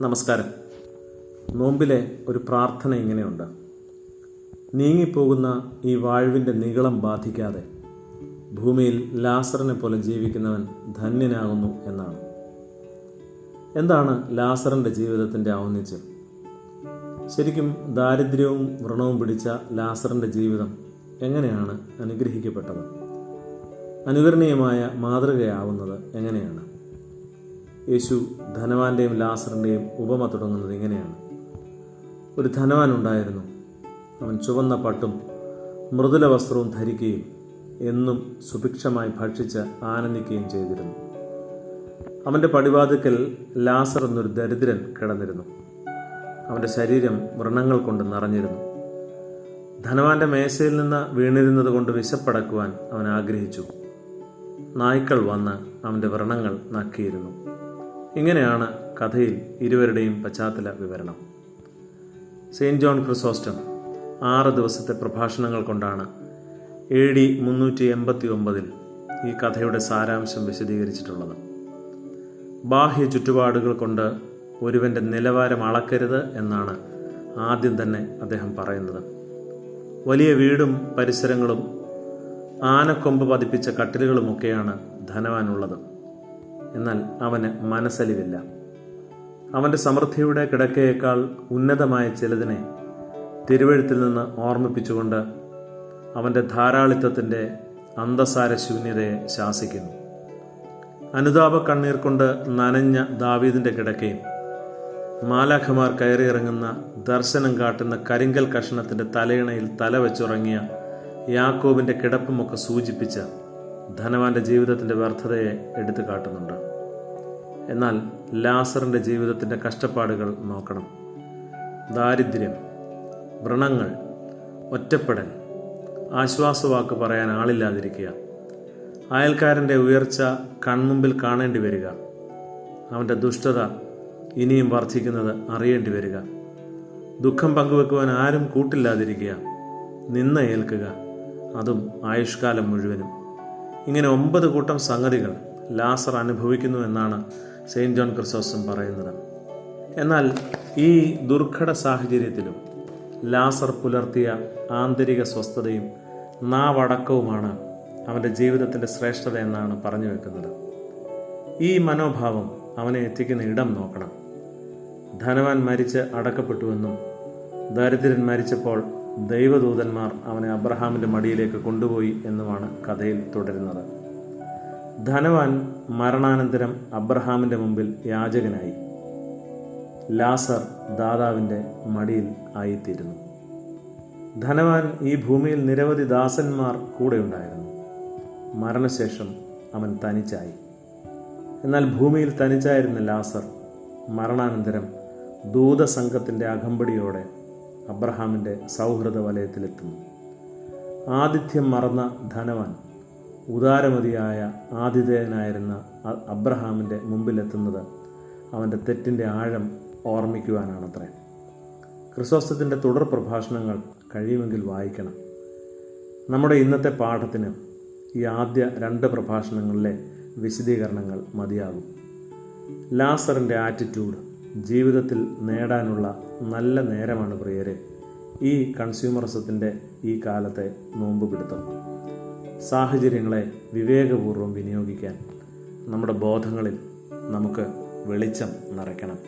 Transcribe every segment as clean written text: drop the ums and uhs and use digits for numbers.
നമസ്കാരം. നോമ്പിലെ ഒരു പ്രാർത്ഥന ഇങ്ങനെയുണ്ട്: നീങ്ങിപ്പോകുന്ന ഈ വാഴ്വിൻ്റെ നീളം ബാധിക്കാതെ ഭൂമിയിൽ ലാസറിനെ പോലെ ജീവിക്കുന്നവൻ ധന്യനാകുന്നു എന്നാണ്. എന്താണ് ലാസറിൻ്റെ ജീവിതത്തിൻ്റെ ഔന്നിത്യം? ശരിക്കും ദാരിദ്ര്യവും വ്രണവും പിടിച്ച ലാസറിൻ്റെ ജീവിതം എങ്ങനെയാണ് അനുഗ്രഹിക്കപ്പെട്ടത്? അനുകരണീയമായ മാതൃകയാവുന്നത് എങ്ങനെയാണ്? യേശു ധനവാന്റെയും ലാസറിൻ്റെയും ഉപമ തുടങ്ങുന്നത് ഇങ്ങനെയാണ്: ഒരു ധനവാൻ ഉണ്ടായിരുന്നു. അവൻ ചുവന്ന പട്ടും മൃദുല വസ്ത്രവും ധരിക്കുകയും എന്നും സുഭിക്ഷമായി ഭക്ഷിച്ച് ആനന്ദിക്കുകയും ചെയ്തിരുന്നു. അവൻ്റെ പടിവാതിക്കൽ ലാസർ എന്നൊരു ദരിദ്രൻ കിടന്നിരുന്നു. അവൻ്റെ ശരീരം വ്രണങ്ങൾ കൊണ്ട് നിറഞ്ഞിരുന്നു. ധനവാന്റെ മേശയിൽ നിന്ന് വീണിരുന്നത് കൊണ്ട് വിശപ്പടക്കുവാൻ അവൻ ആഗ്രഹിച്ചു. നായ്ക്കൾ വന്ന് അവൻ്റെ വ്രണങ്ങൾ നക്കിയിരുന്നു. ഇങ്ങനെയാണ് കഥയിൽ ഇരുവരുടെയും പശ്ചാത്തല വിവരണം. സെയിൻറ്റ് ജോൺ ക്രിസോസ്റ്റം 6 ദിവസത്തെ പ്രഭാഷണങ്ങൾ കൊണ്ടാണ് AD 389 ഈ കഥയുടെ സാരാംശം വിശദീകരിച്ചിട്ടുള്ളത്. ബാഹ്യ ചുറ്റുപാടുകൾ കൊണ്ട് ഒരുവൻ്റെ നിലവാരം അളക്കരുത് എന്നാണ് ആദ്യം തന്നെ അദ്ദേഹം പറയുന്നത്. വലിയ വീടും പരിസരങ്ങളും ആനക്കൊമ്പ് പതിപ്പിച്ച കട്ടിലുകളുമൊക്കെയാണ് ധനവാനുള്ളത്. എന്നാൽ അവന് മനസ്സലിവില്ല. അവൻ്റെ സമൃദ്ധിയുടെ കിടക്കയേക്കാൾ ഉന്നതമായ ചിലതിനെ തിരുവഴുത്തിൽ നിന്ന് ഓർമ്മിപ്പിച്ചുകൊണ്ട് അവൻ്റെ ധാരാളിത്തത്തിൻ്റെ അന്തസാര ശൂന്യതയെ ശാസിക്കുന്നു. അനുതാപ കണ്ണീർ കൊണ്ട് നനഞ്ഞ ദാവീദിൻ്റെ കിടക്കയും മാലാഖമാർ കയറിയിറങ്ങുന്ന ദർശനം കാട്ടുന്ന കരിങ്കൽ കഷണത്തിൻ്റെ തലയിണയിൽ തല വെച്ചുറങ്ങിയ യാക്കോബിൻ്റെ കിടപ്പുമൊക്കെ സൂചിപ്പിച്ച ധനവാന്റെ ജീവിതത്തിൻ്റെ വ്യർത്ഥതയെ എടുത്തു കാട്ടുന്നുണ്ട്. എന്നാൽ ലാസറിൻ്റെ ജീവിതത്തിൻ്റെ കഷ്ടപ്പാടുകൾ നോക്കണം. ദാരിദ്ര്യം, വ്രണങ്ങൾ, ഒറ്റപ്പെടൽ, ആശ്വാസവാക്ക് പറയാൻ ആളില്ലാതിരിക്കുക, അയൽക്കാരൻ്റെ ഉയർച്ച കൺമുമ്പിൽ കാണേണ്ടി വരിക, അവൻ്റെ ദുഷ്ടത ഇനിയും വർദ്ധിക്കുന്നത് അറിയേണ്ടി വരിക, ദുഃഖം പങ്കുവെക്കുവാൻ ആരും കൂട്ടില്ലാതിരിക്കുക, നിന്ന ഏൽക്കുക, അതും ആയുഷ്കാലം മുഴുവനും. ഇങ്ങനെ 9 കൂട്ടം സംഗതികൾ ലാസർ അനുഭവിക്കുന്നു എന്നാണ് സെയിൻറ്റ് ജോൺ ക്രിസോസ്റ്റം പറയുന്നത്. എന്നാൽ ഈ ദുർഘട സാഹചര്യത്തിലും ലാസർ പുലർത്തിയ ആന്തരിക സ്വസ്ഥതയും നാവടക്കവുമാണ് അവൻ്റെ ജീവിതത്തിൻ്റെ ശ്രേഷ്ഠത എന്നാണ് പറഞ്ഞു വെക്കുന്നത്. ഈ മനോഭാവം അവനെ എത്തിക്കുന്ന ഇടം നോക്കണം. ധനവാൻ മരിച്ച് അടക്കപ്പെട്ടുവെന്നും ദരിദ്രൻ മരിച്ചപ്പോൾ ദൈവദൂതന്മാർ അവനെ അബ്രഹാമിൻ്റെ മടിയിലേക്ക് കൊണ്ടുപോയി എന്നുമാണ് കഥയിൽ തുടരുന്നത്. ധനവാൻ മരണാനന്തരം അബ്രഹാമിൻ്റെ മുമ്പിൽ യാചകനായി. ലാസർ ദാതാവിൻ്റെ മടിയിൽ ആയിത്തീരുന്നു. ധനവാൻ ഈ ഭൂമിയിൽ നിരവധി ദാസന്മാർ കൂടെ ഉണ്ടായിരുന്നു. മരണശേഷം അവൻ തനിച്ചായി. എന്നാൽ ഭൂമിയിൽ തനിച്ചായിരുന്ന ലാസർ മരണാനന്തരം ദൂതസംഘത്തിൻ്റെ അകമ്പടിയോടെ അബ്രഹാമിൻ്റെ സൗഹൃദ വലയത്തിലെത്തുന്നു. ആതിഥ്യം മറന്ന ധനവാൻ ഉദാരമതിയായ ആതിഥേയനായിരുന്ന അബ്രഹാമിൻ്റെ മുമ്പിലെത്തുന്നത് അവൻ്റെ തെറ്റിൻ്റെ ആഴം ഓർമ്മിക്കുവാനാണത്രേ. ക്രിസോസ്റ്റത്തിൻ്റെ തുടർ പ്രഭാഷണങ്ങൾ കഴിയുമെങ്കിൽ വായിക്കണം. നമ്മുടെ ഇന്നത്തെ പാഠത്തിന് ഈ ആദ്യ 2 പ്രഭാഷണങ്ങളിലെ വിശദീകരണങ്ങൾ മതിയാകും. ലാസറിൻ്റെ ആറ്റിറ്റ്യൂഡ് ജീവിതത്തിൽ നേടാനുള്ള നല്ല നേരമാണ് പ്രിയരെ ഈ കൺസ്യൂമറിസത്തിൻ്റെ ഈ കാലത്തെ നോമ്പ് പിടുത്തം. സാഹചര്യങ്ങളെ വിവേകപൂർവ്വം വിനിയോഗിക്കാൻ നമ്മുടെ ബോധങ്ങളിൽ നമുക്ക് വെളിച്ചം നിറയ്ക്കണം.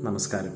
നമസ്കാരം.